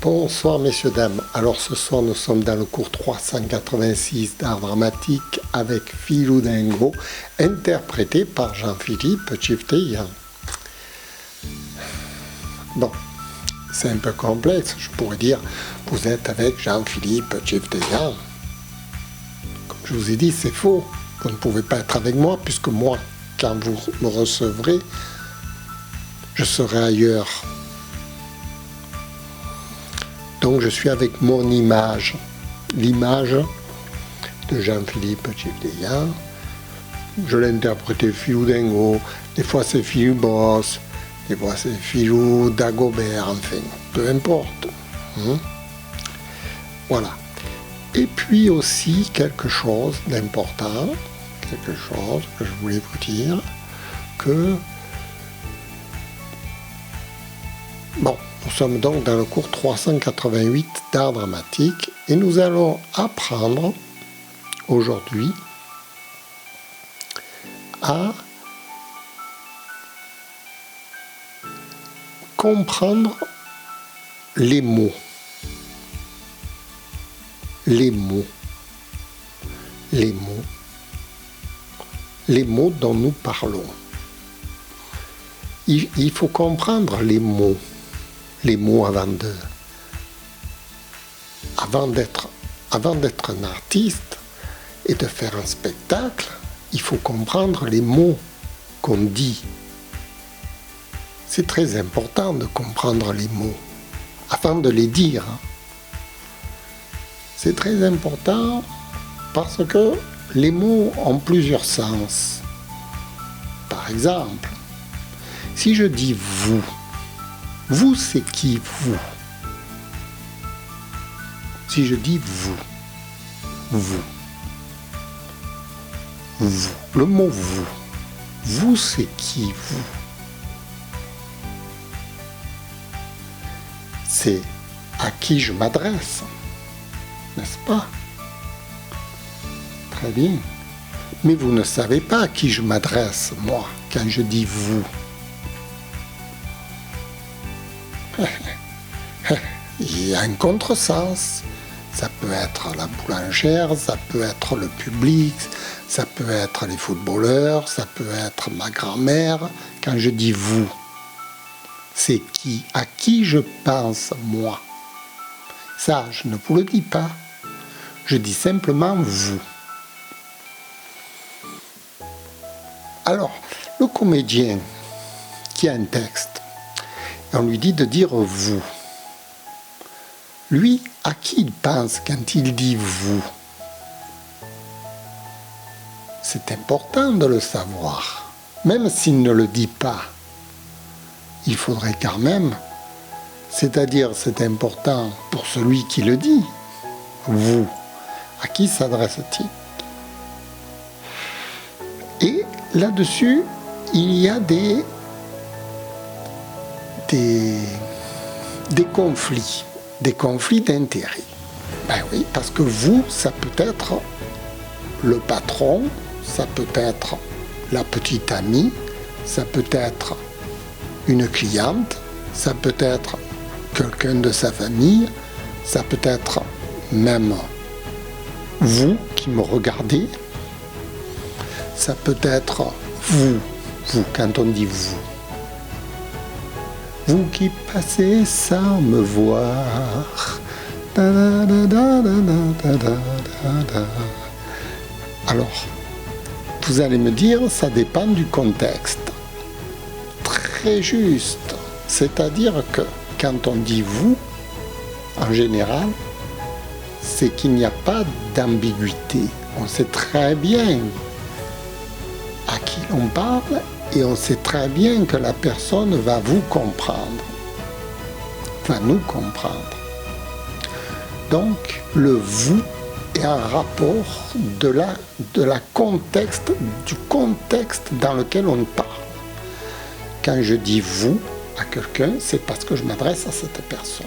Bonsoir messieurs, dames. Alors ce soir nous sommes dans le cours 386 d'art dramatique avec Filou Dingo, interprété par Jean-Philippe Tchifteyan. Bon, c'est un peu complexe, je pourrais dire, vous êtes avec Jean-Philippe Tchifteyan. Comme je vous ai dit, c'est faux. Vous ne pouvez pas être avec moi, puisque moi, quand vous me recevrez, je serai ailleurs. Donc je suis avec mon image, l'image de Jean-Philippe Tchifteyan. Je l'ai interprété Filou Dingo, des fois c'est Filou Boss, des fois c'est Filou Dagobert, enfin, peu importe. Voilà. Et puis aussi quelque chose d'important, quelque chose que je voulais vous dire, que... Bon, nous sommes donc dans le cours 388 d'art dramatique et nous allons apprendre aujourd'hui à comprendre les mots. Les mots. Les mots. Les mots dont nous parlons. Il faut comprendre les mots. Les mots avant d'être un artiste et de faire un spectacle, il faut comprendre les mots qu'on dit. C'est très important de comprendre les mots avant de les dire. C'est très important parce que les mots ont plusieurs sens. Par exemple, si je dis vous, vous, c'est qui, vous? Si je dis vous, le mot vous, c'est qui, vous? C'est à qui je m'adresse, n'est-ce pas? Très bien. Mais vous ne savez pas à qui je m'adresse, moi, quand je dis vous. Il y a un contresens. Ça peut être la boulangère, ça peut être le public, ça peut être les footballeurs, ça peut être ma grand-mère. Quand je dis vous, c'est qui? À qui je pense, moi? Ça, je ne vous le dis pas. Je dis simplement vous. Alors, le comédien qui a un texte, on lui dit de dire vous. Lui, à qui il pense quand il dit vous? C'est important de le savoir. Même s'il ne le dit pas, il faudrait quand même, c'est-à-dire c'est important pour celui qui le dit. Vous, à qui s'adresse-t-il? Et là-dessus, il y a des conflits d'intérêts. Ben oui, parce que vous, ça peut être le patron, ça peut être la petite amie, ça peut être une cliente, ça peut être quelqu'un de sa famille, ça peut être même vous qui me regardez, ça peut être vous, quand on dit vous. Vous qui passez sans me voir. Alors, vous allez me dire, ça dépend du contexte. Très juste. C'est-à-dire que quand on dit vous, en général, c'est qu'il n'y a pas d'ambiguïté. On sait très bien à qui on parle. Et on sait très bien que la personne va vous comprendre, va nous comprendre. Donc, le vous est un rapport du contexte dans lequel on parle. Quand je dis vous à quelqu'un, c'est parce que je m'adresse à cette personne.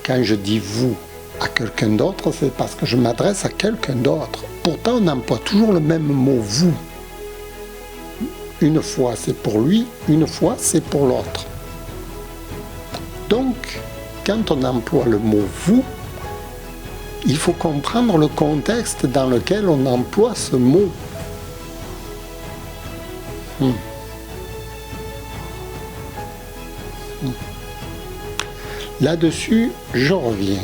Quand je dis vous à quelqu'un d'autre, c'est parce que je m'adresse à quelqu'un d'autre. Pourtant, on emploie toujours le même mot vous. Une fois c'est pour lui, une fois c'est pour l'autre. Donc, quand on emploie le mot « vous », il faut comprendre le contexte dans lequel on emploie ce mot. Là-dessus, je reviens.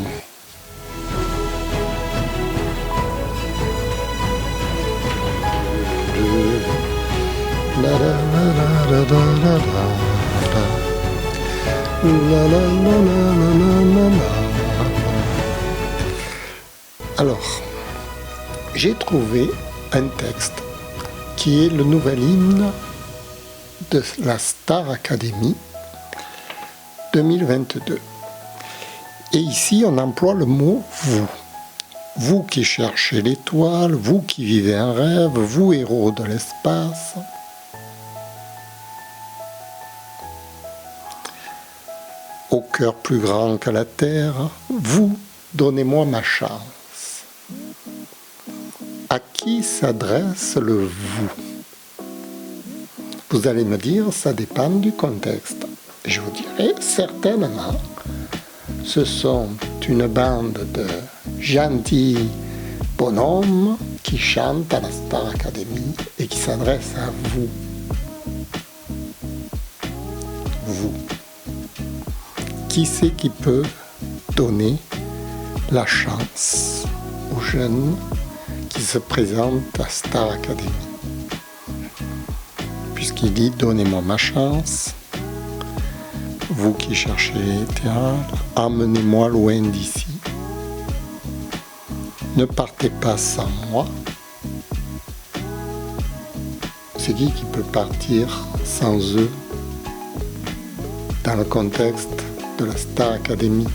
Alors, j'ai trouvé un texte qui est le nouvel hymne de la Star Academy 2022. Et ici, on emploie le mot « vous ». Vous qui cherchez l'étoile, vous qui vivez un rêve, vous héros de l'espace. Au cœur plus grand que la terre, vous, donnez-moi ma chance. À qui s'adresse le vous? Vous allez me dire, ça dépend du contexte. Je vous dirai certainement, ce sont une bande de gentils bonhommes qui chantent à la Star Academy et qui s'adressent à vous. Vous. Qui c'est qui peut donner la chance aux jeunes qui se présentent à Star Academy? Puisqu'il dit « Donnez-moi ma chance », vous qui cherchez l'étoile, emmenez-moi loin d'ici. Ne partez pas sans moi. C'est qui peut partir sans eux dans le contexte de la Star Academy?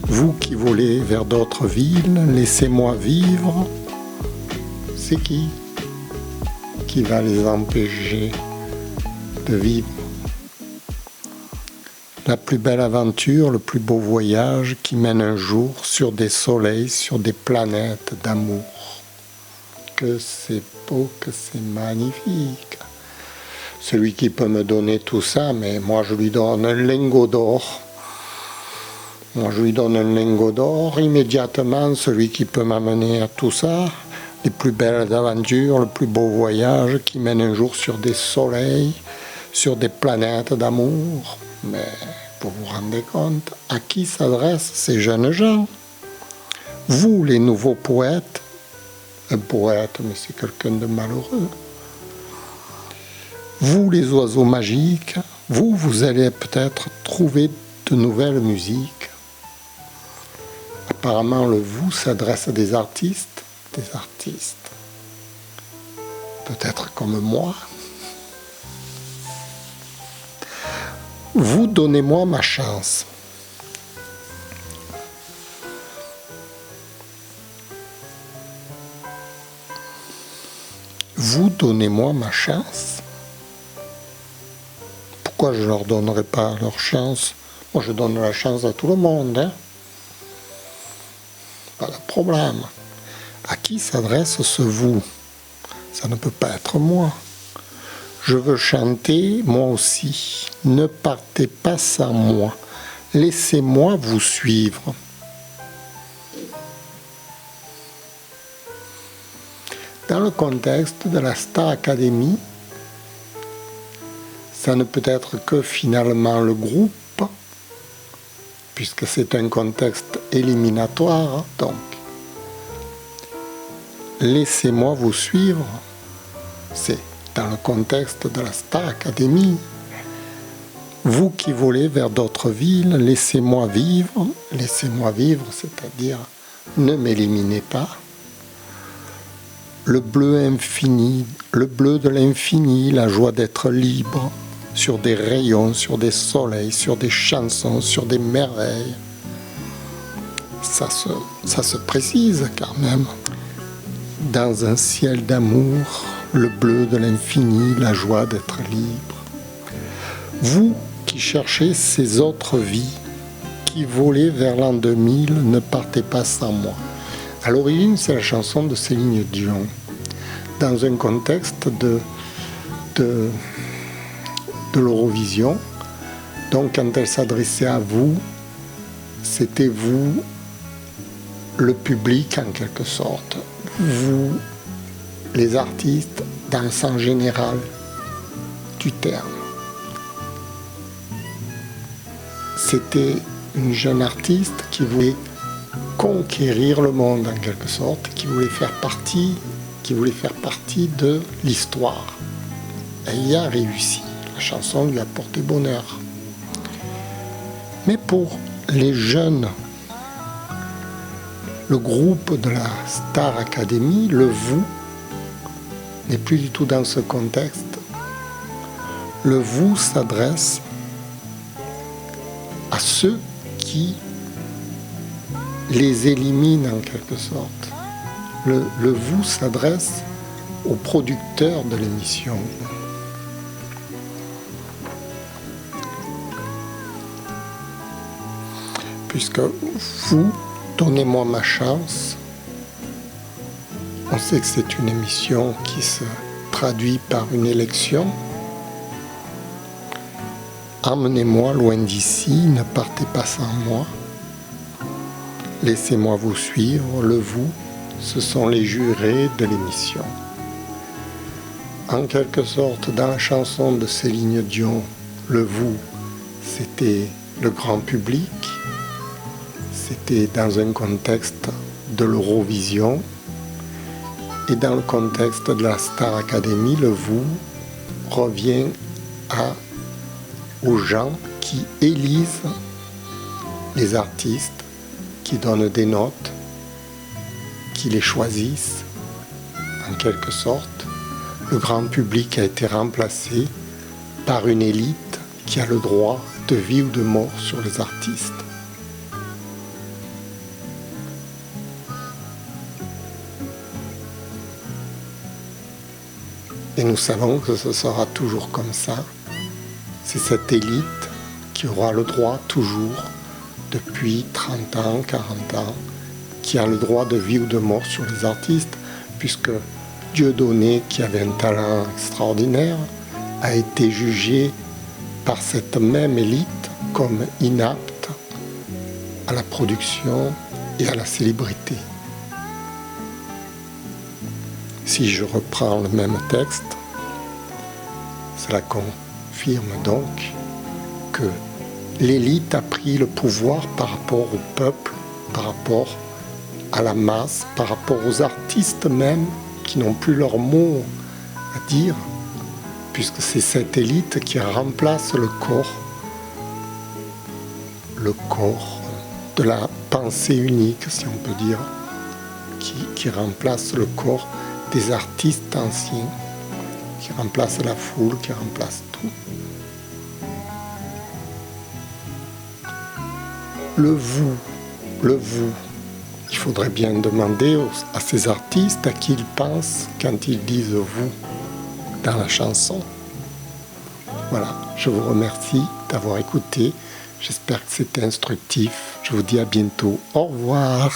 Vous qui volez vers d'autres villes, laissez-moi vivre. C'est qui va les empêcher de vivre? La plus belle aventure, le plus beau voyage qui mène un jour sur des soleils, sur des planètes d'amour. Que c'est beau, que c'est magnifique. Celui qui peut me donner tout ça, mais moi je lui donne un lingot d'or. Moi je lui donne un lingot d'or immédiatement, celui qui peut m'amener à tout ça. Les plus belles aventures, le plus beau voyage qui mène un jour sur des soleils, sur des planètes d'amour. Mais vous vous rendez compte à qui s'adressent ces jeunes gens? Vous, les nouveaux poètes, un poète, mais c'est quelqu'un de malheureux. Vous, les oiseaux magiques, vous allez peut-être trouver de nouvelles musiques. Apparemment, le vous s'adresse à des artistes. Peut-être comme moi. Vous donnez-moi ma chance. Vous donnez-moi ma chance. Pourquoi je ne leur donnerai pas leur chance? Moi je donne la chance à tout le monde. Hein? Pas de problème. À qui s'adresse ce vous? Ça ne peut pas être moi. Je veux chanter, moi aussi. Ne partez pas sans moi. Laissez-moi vous suivre. Dans le contexte de la Star Academy, ça ne peut être que finalement le groupe, puisque c'est un contexte éliminatoire, donc. Laissez-moi vous suivre, c'est dans le contexte de la Star Academy. Vous qui volez vers d'autres villes, laissez-moi vivre, c'est-à-dire ne m'éliminez pas. Le bleu infini, le bleu de l'infini, la joie d'être libre, sur des rayons, sur des soleils, sur des chansons, sur des merveilles. Ça se précise quand même. Dans un ciel d'amour, le bleu de l'infini, la joie d'être libre. Vous qui cherchez ces autres vies, qui volez vers l'an 2000, ne partez pas sans moi. À l'origine, c'est la chanson de Céline Dion, dans un contexte de l'Eurovision. Donc quand elle s'adressait à vous, c'était vous, le public en quelque sorte, vous, les artistes, dans le sens général du terme. C'était une jeune artiste qui voulait conquérir le monde en quelque sorte, qui voulait faire partie de l'histoire. Elle y a réussi. La chanson lui a porté bonheur. Mais pour les jeunes, le groupe de la Star Academy, le vous, n'est plus du tout dans ce contexte. Le vous s'adresse à ceux qui les éliminent en quelque sorte. Le vous s'adresse aux producteurs de l'émission. Puisque vous, donnez-moi ma chance, on sait que c'est une émission qui se traduit par une élection. Emmenez-moi loin d'ici, ne partez pas sans moi. Laissez-moi vous suivre, le vous, ce sont les jurés de l'émission. En quelque sorte, dans la chanson de Céline Dion, le vous, c'était le grand public, c'était dans un contexte de l'Eurovision, et dans le contexte de la Star Academy, le vous revient aux gens qui élisent les artistes, qui donnent des notes, qui les choisissent. En quelque sorte, le grand public a été remplacé par une élite qui a le droit de vie ou de mort sur les artistes. Et nous savons que ce sera toujours comme ça. C'est cette élite qui aura le droit toujours, depuis 30 ans, 40 ans, qui a le droit de vie ou de mort sur les artistes, puisque Dieudonné, qui avait un talent extraordinaire, a été jugé par cette même élite comme inapte à la production et à la célébrité. Si je reprends le même texte, cela confirme donc que l'élite a pris le pouvoir par rapport au peuple, par rapport à la masse, par rapport aux artistes même qui n'ont plus leur mot à dire, puisque c'est cette élite qui remplace le corps de la pensée unique, si on peut dire, qui remplace le corps des artistes anciens, qui remplace la foule, qui remplace tout. Le vous, il faudrait bien demander à ces artistes à qui ils pensent quand ils disent vous dans la chanson. Voilà, je vous remercie d'avoir écouté. J'espère que c'était instructif. Je vous dis à bientôt. Au revoir.